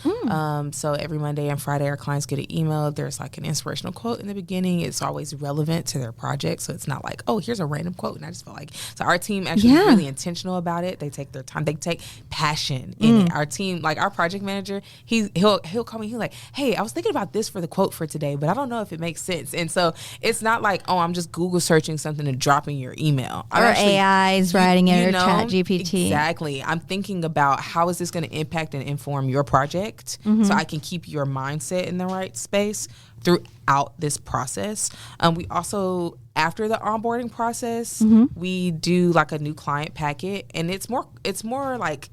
So every Monday and Friday, our clients get an email. There's like an inspirational quote in the beginning. It's always relevant to their project. So it's not like, oh, here's a random quote. And I just feel like, so our team actually is really intentional about it. They take their time. They take passion in it. Our team, like our project manager, he'll call me. He's like, hey, I was thinking about this for the quote for today, but I don't know if it makes sense. And so it's not like, oh, I'm just Google searching something and dropping your email. Or AI is writing it, or chat GPT. Exactly. I'm thinking about how is this going to impact and inform your project so I can keep your mindset in the right space throughout this process. We also, after the onboarding process, we do like a new client packet, and it's more like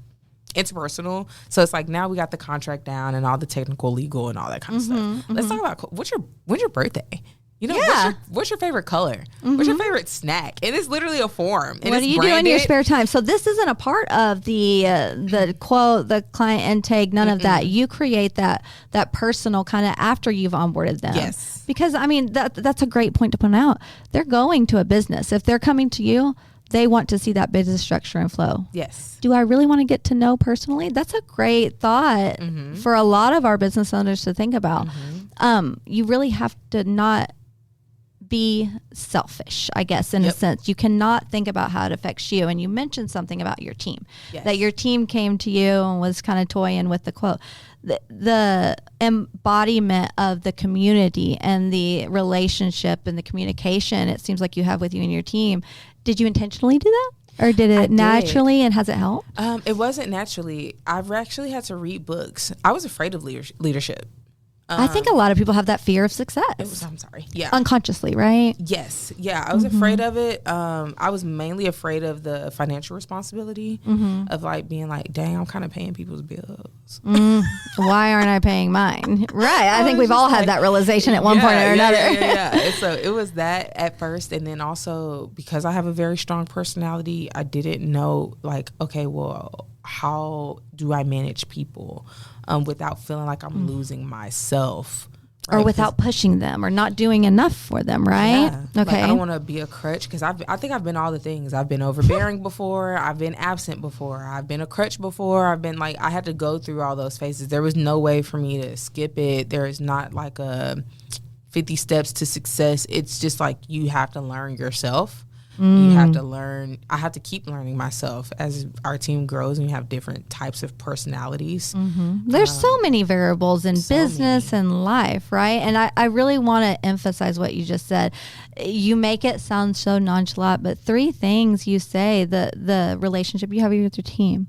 interpersonal. So it's like now we got the contract down and all the technical, legal, and all that kind of stuff. Let's talk about when's your birthday? You know, what's your favorite color? What's your favorite snack? And it's literally a form. And what do you do in your spare time? So this isn't a part of the quote, the client intake, none of that. You create that personal kind of after you've onboarded them. Yes. Because, I mean, that's a great point to point out. They're going to a business. If they're coming to you, they want to see that business structure and flow. Yes. Do I really want to get to know personally? That's a great thought for a lot of our business owners to think about. You really have to not be selfish, I guess, in a sense. You cannot think about how it affects you. And you mentioned something about your team, that your team came to you and was kind of toying with the quote. The embodiment of the community and the relationship and the communication it seems like you have with you and your team. Did you intentionally do that? Or did it naturally, and has it helped? It wasn't naturally. I've actually had to read books. I was afraid of leadership. I think a lot of people have that fear of success. I'm sorry. Yeah. Unconsciously, right? Yes. Yeah. I was afraid of it. I was mainly afraid of the financial responsibility of like being like, dang, I'm kind of paying people's bills. Why aren't I paying mine? Right. I think we've all had that realization at one point or another. Yeah. And so it was that at first. And then also because I have a very strong personality, I didn't know like, okay, well, how do I manage people without feeling like I'm losing myself? Right? Or without pushing them or not doing enough for them, right? Yeah. Okay. Like, I don't want to be a crutch because I think I've been all the things. I've been overbearing before. I've been absent before. I've been a crutch before. I've been like, I had to go through all those phases. There was no way for me to skip it. There is not like a 50 steps to success. It's just like you have to learn yourself. You have to learn. I have to keep learning myself as our team grows and you have different types of personalities. There's so many variables in business and life, right? And I really want to emphasize what you just said. You make it sound so nonchalant, but 3 things you say, the relationship you have with your team,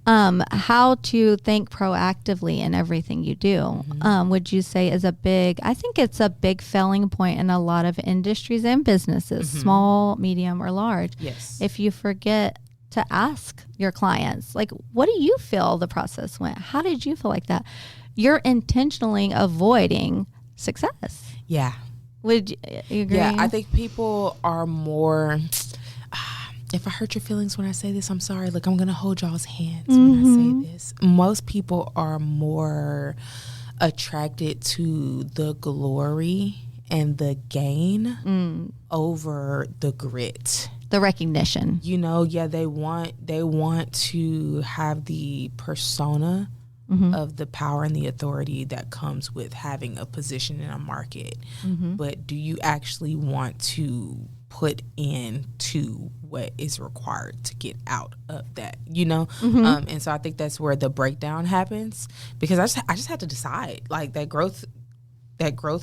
how to think proactively in everything you do, would you say is I think it's a big failing point in a lot of industries and businesses, small, medium, or large. Yes. If you forget to ask your clients, like, what do you feel the process went? How did you feel like that? You're intentionally avoiding success. Yeah. Would you agree? Yeah, I think people are more... if I hurt your feelings when I say this, I'm sorry. Look, I'm going to hold y'all's hands when I say this. Most people are more attracted to the glory and the gain over the grit, the recognition. You know, yeah, they want to have the persona of the power and the authority that comes with having a position in a market. But do you actually want to put into what is required to get out of that, you know? And so I think that's where the breakdown happens, because I just had to decide, like, that growth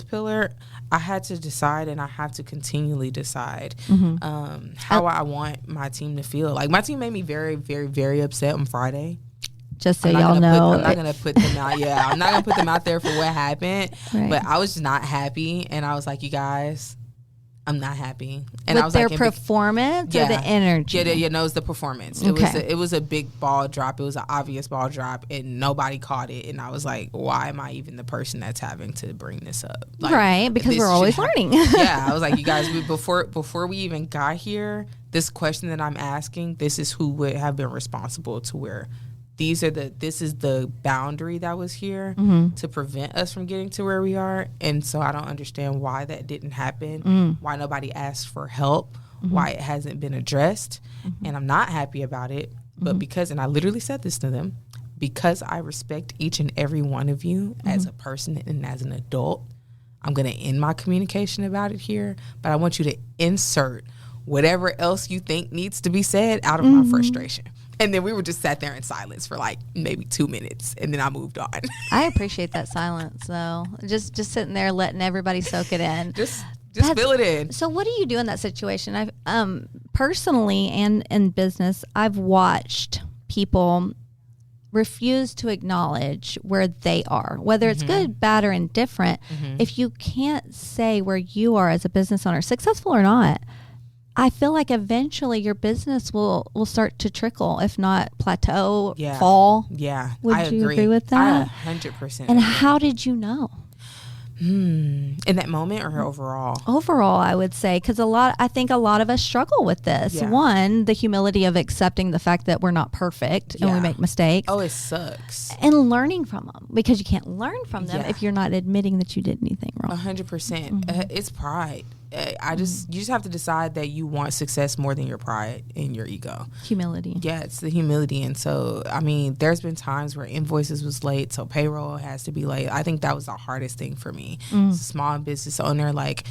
pillar, I had to decide, and I have to continually decide how I want my team to feel. Like, my team made me very, very, very upset on Friday. Just so y'all know. I'm not going to put them out. Yeah, I'm not going to put them out there for what happened. Right. But I was just not happy. And I was like, you guys, I'm not happy. And with I was their like, performance or the energy? Yeah, no, it was the performance. Okay. It was a big ball drop. It was an obvious ball drop, and nobody caught it. And I was like, why am I even the person that's having to bring this up? Like, right, because we're always learning. Yeah, I was like, you guys, before we even got here, this question that I'm asking, this is who would have been responsible to where this is the boundary that was here to prevent us from getting to where we are. And so I don't understand why that didn't happen, why nobody asked for help, why it hasn't been addressed. And I'm not happy about it. But because, and I literally said this to them, because I respect each and every one of you as a person and as an adult, I'm going to end my communication about it here. But I want you to insert whatever else you think needs to be said out of my frustration. And then we were just sat there in silence for like maybe 2 minutes, and then I moved on. I appreciate that silence, though. Just sitting there letting everybody soak it in. Just fill it in. So what do you do in that situation? I've personally and in business, I've watched people refuse to acknowledge where they are, whether it's good, bad, or indifferent. If you can't say where you are as a business owner, successful or not, I feel like eventually your business will start to trickle, if not plateau, fall. Yeah, Would you agree with that? 100%. And how did you know? In that moment or overall? Overall, I would say, because I think a lot of us struggle with this. Yeah. One, the humility of accepting the fact that we're not perfect and we make mistakes. Oh, it sucks. And learning from them, because you can't learn from them if you're not admitting that you did anything wrong. 100%. It's pride. You just have to decide that you want success more than your pride and your ego. Humility. Yeah, it's the humility. And so, I mean, there's been times where invoices was late, so payroll has to be late. I think that was the hardest thing for me. As a small business owner, like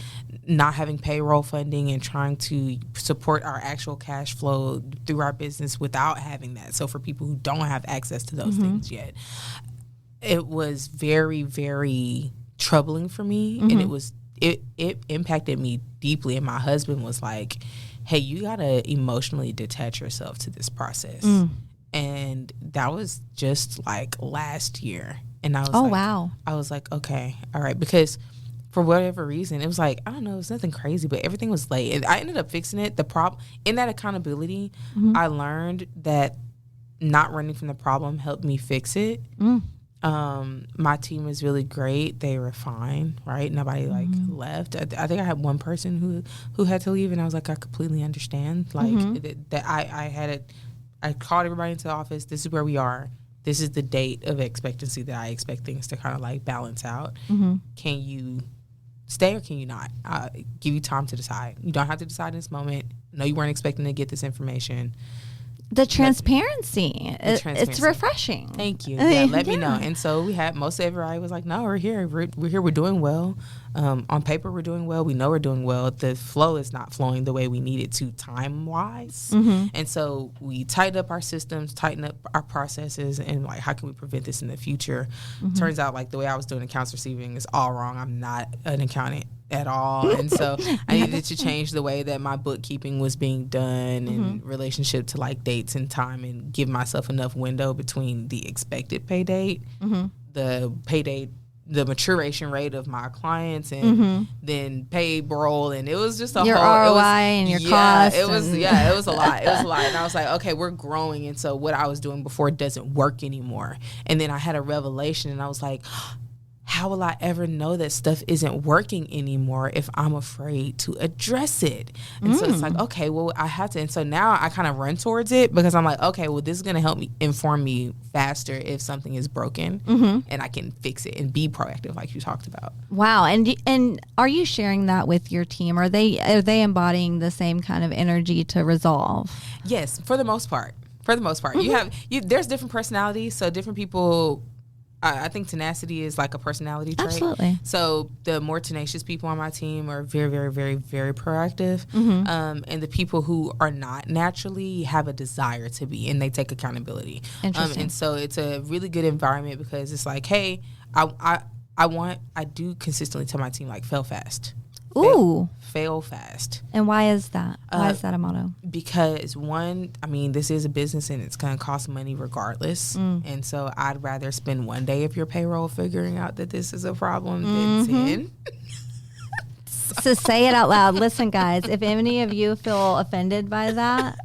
not having payroll funding and trying to support our actual cash flow through our business without having that. So for people who don't have access to those things yet, it was very, very troubling for me. And it impacted me deeply. And my husband was like, hey, you gotta emotionally detach yourself to this process. And that was just like last year. And I was wow. I was like, okay, all right. Because for whatever reason, it was like, I don't know, it was nothing crazy, but everything was late. And I ended up fixing it. In that accountability, I learned that not running from the problem helped me fix it. My team was really great. They were fine, right? Nobody like left. I think I had one person who had to leave, and I was like, I completely understand. Like that I called everybody into the office. This is where we are. This is the date of expectancy that I expect things to kind of like balance out. Can you stay or can you not? Give you time to decide. You don't have to decide in this moment. No, you weren't expecting to get this information. The transparency. It's refreshing. Thank you. Yeah, let me know. And so we had most of everybody was like, no, we're here. We're here. We're doing well. On paper, we're doing well. We know we're doing well. The flow is not flowing the way we need it to time-wise. And so we tightened up our systems, tightened up our processes, and like, how can we prevent this in the future? Turns out like the way I was doing accounts receiving is all wrong. I'm not an accountant at all. And so I needed to change the way that my bookkeeping was being done in relationship to like dates and time, and give myself enough window between the expected pay date, the pay date, the maturation rate of my clients, and then payroll. And it was just your ROI and your cost. It was a lot. It was a lot. And I was like, okay, we're growing. And so what I was doing before doesn't work anymore. And then I had a revelation, and I was like, how will I ever know that stuff isn't working anymore if I'm afraid to address it? And so it's like, okay, well, I have to. And so now I kind of run towards it, because I'm like, okay, well, this is going to help me inform me faster if something is broken, and I can fix it and be proactive, like you talked about. Wow. And are you sharing that with your team? Are they embodying the same kind of energy to resolve? Yes, for the most part. There's different personalities, so different people. I think tenacity is like a personality trait. Absolutely. So the more tenacious people on my team are very, very, very, very proactive. And the people who are not naturally have a desire to be, and they take accountability. Interesting. And so it's a really good environment, because it's like, hey, I do consistently tell my team, like, fail fast. Fail fast. And why is that? Why is that a motto? Because one, I mean, this is a business and it's going to cost money regardless. And so I'd rather spend one day of your payroll figuring out that this is a problem than 10. So say it out loud. Listen, guys, if any of you feel offended by that,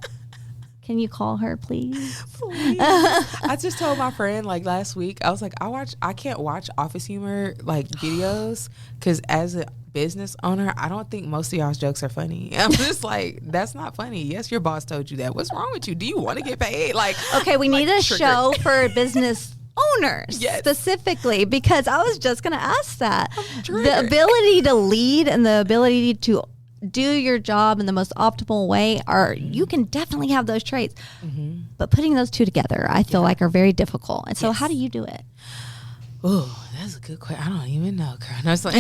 can you call her, please? I just told my friend like last week, I was like, I can't watch Office Humor like videos, because as a business owner, I don't think most of y'all's jokes are funny. I'm just like, that's not funny. Yes, your boss told you that. What's wrong with you? Do you want to get paid? Like, okay, we need a show for business owners specifically, because I was just going to ask that. The ability to lead and the ability to do your job in the most optimal way you can definitely have those traits, but putting those two together, I feel like, are very difficult. And so how do you do it? Oh, that's a good question. I don't even know, girl. No, it's like,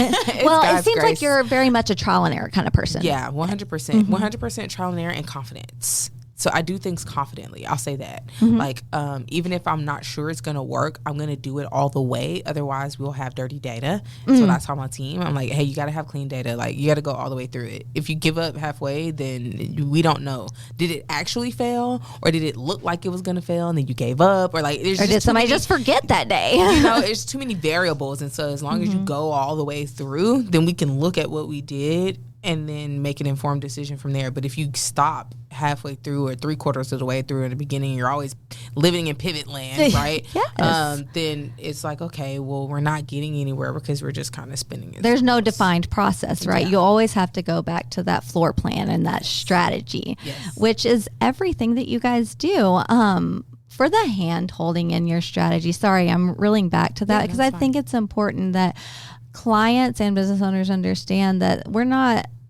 well, it seems like you're very much a trial and error kind of person. Yeah, 100%. 100% trial and error and confidence. So I do things confidently. I'll say that. Like, even if I'm not sure it's going to work, I'm going to do it all the way. Otherwise, we'll have dirty data. That's what I tell my team. I'm like, hey, you got to have clean data. Like, you got to go all the way through it. If you give up halfway, then we don't know. Did it actually fail? Or did it look like it was going to fail and then you gave up? Or like, did somebody just forget that day? It's too many variables. And so as long as you go all the way through, then we can look at what we did and then make an informed decision from there. But if you stop halfway through or 3/4 of the way through in the beginning, you're always living in pivot land, right? Yes. Then it's like, okay, well, we're not getting anywhere because we're just kind of spinning it. There's no defined process, right? You always have to go back to that floor plan and that strategy, which is everything that you guys do. For the hand holding in your strategy, sorry, I'm reeling back to that because I think it's important that clients and business owners understand that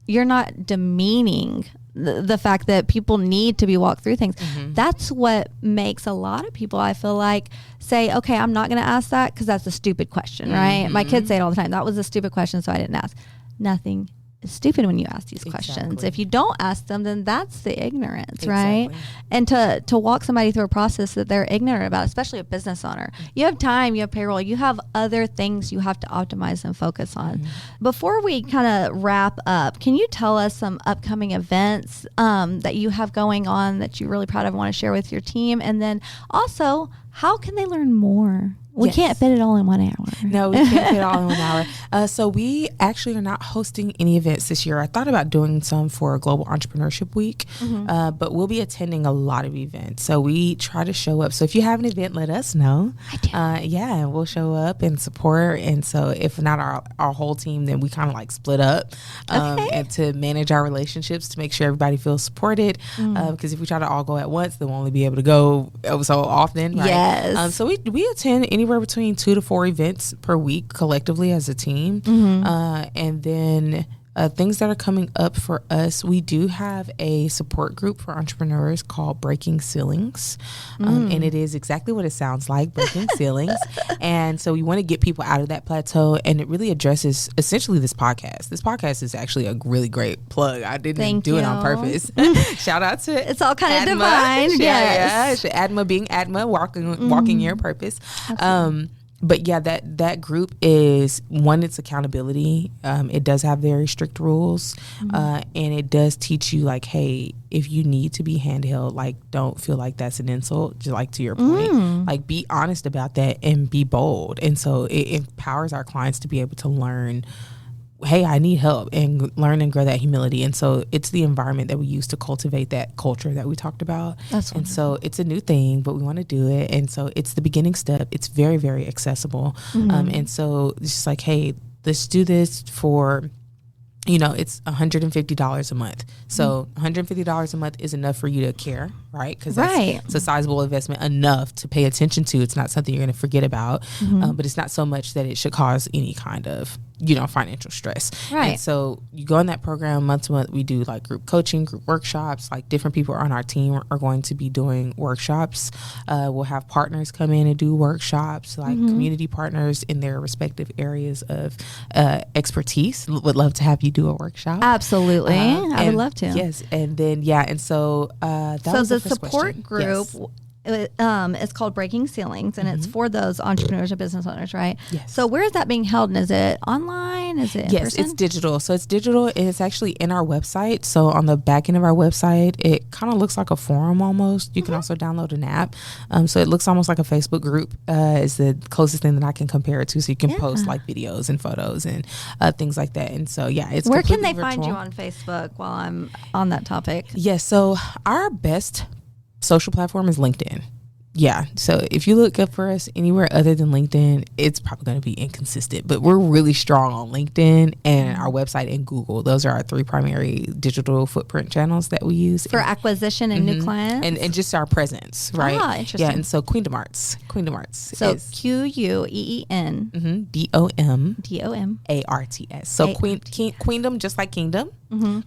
you're not demeaning the fact that people need to be walked through things. That's what makes a lot of people, I feel like, say, okay, I'm not going to ask that because that's a stupid question, right? My kids say it all the time. That was a stupid question, so I didn't ask. Nothing is stupid when you ask these questions. If you don't ask them, then that's the ignorance, right? And to walk somebody through a process that they're ignorant about, especially a business owner. You have time, you have payroll, you have other things you have to optimize and focus on. Before we kind of wrap up, can you tell us some upcoming events that you have going on that you're really proud of and want to share with your team? And then also, How can they learn more? We Yes. can't fit it all in 1 hour. No, we can't fit it all in 1 hour. So we actually are not hosting any events this year. I thought about doing some for Global Entrepreneurship Week, but we'll be attending a lot of events. So we try to show up. So if you have an event, let us know. I do. Yeah, and we'll show up and support. And so if not our whole team, then we kind of like split up and to manage our relationships to make sure everybody feels supported. Because if we try to all go at once, then we'll only be able to go so often. Right? Yes. So we attend anywhere between 2 to 4 events per week collectively as a team. And then things that are coming up for us, we do have a support group for entrepreneurs called Breaking Ceilings. And it is exactly what it sounds like, breaking ceilings. And so we want to get people out of that plateau, and it really addresses essentially this podcast. This podcast is actually a really great plug. I didn't do it on purpose. Shout out to It's all kind of Adma. divine. Yes. Adma being Adma, walking your purpose. But yeah, that group is one, it's accountability. It does have very strict rules, and it does teach you like, hey, if you need to be handheld, like don't feel like that's an insult. Just like to your point, like be honest about that and be bold. And so it empowers our clients to be able to learn, hey, I need help, and learn and grow that humility. And so it's the environment that we use to cultivate that culture that we talked about. And so it's a new thing, but we want to do it. And so it's the beginning step. It's very, very accessible. And so it's just like, hey, let's do this for, it's $150 a month. So $150 a month is enough for you to care, right? Because it's a sizable investment enough to pay attention to. It's not something you're going to forget about, but it's not so much that it should cause any kind of financial stress. Right. And so you go in that program month to month. We do like group coaching, group workshops. Like different people on our team are going to be doing workshops. We'll have partners come in and do workshops, like community partners in their respective areas of expertise. Would love to have you do a workshop. Absolutely. I would love to. Yes. And then, and so that was the first support group. Yes. It's called Breaking Ceilings, and it's for those entrepreneurs or business owners, right? Yes. So where is that being held? And is it online? Is it in person? It's digital. So it's digital. It's actually in our website. So on the back end of our website, it kind of looks like a forum almost. You can also download an app. So it looks almost like a Facebook group is the closest thing that I can compare it to. So you can post like videos and photos and things like that. And so, it's where can they virtual. find you on Facebook while I'm on that topic? Yes. So our best social platform is LinkedIn. Yeah. So if you look up for us anywhere other than LinkedIn, it's probably going to be inconsistent, but we're really strong on LinkedIn and our website and Google. Those are our 3 primary digital footprint channels that we use for acquisition and new clients and just our presence. Right. Interesting. Yeah. And so Queendom Arts. So is QUEEN DOM ARTS. So Queendom, just like Kingdom,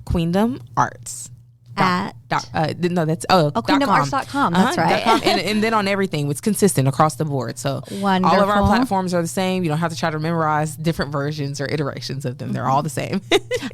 Queendom Arts. QueendomArts.com. That's right. And then on everything, it's consistent across the board. So wonderful. All of our platforms are the same. You don't have to try to memorize different versions or iterations of them. They're all the same.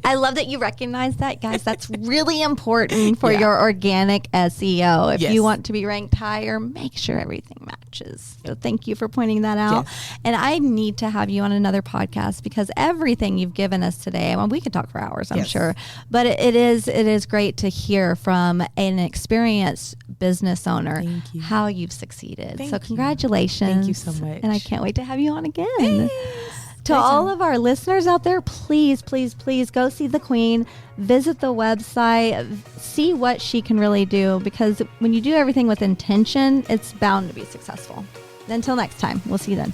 I love that you recognize that, guys. That's really important for your organic SEO. If you want to be ranked higher, make sure everything matches. So thank you for pointing that out. Yes. And I need to have you on another podcast because everything you've given us today, we could talk for hours, I'm sure, but it is great to hear from an experienced business owner how you've succeeded. So congratulations. Thank you so much. And I can't wait to have you on again. To all of our listeners out there, please, please, please go see the Queen, visit the website, see what she can really do, because when you do everything with intention, it's bound to be successful. Until next time, we'll see you then.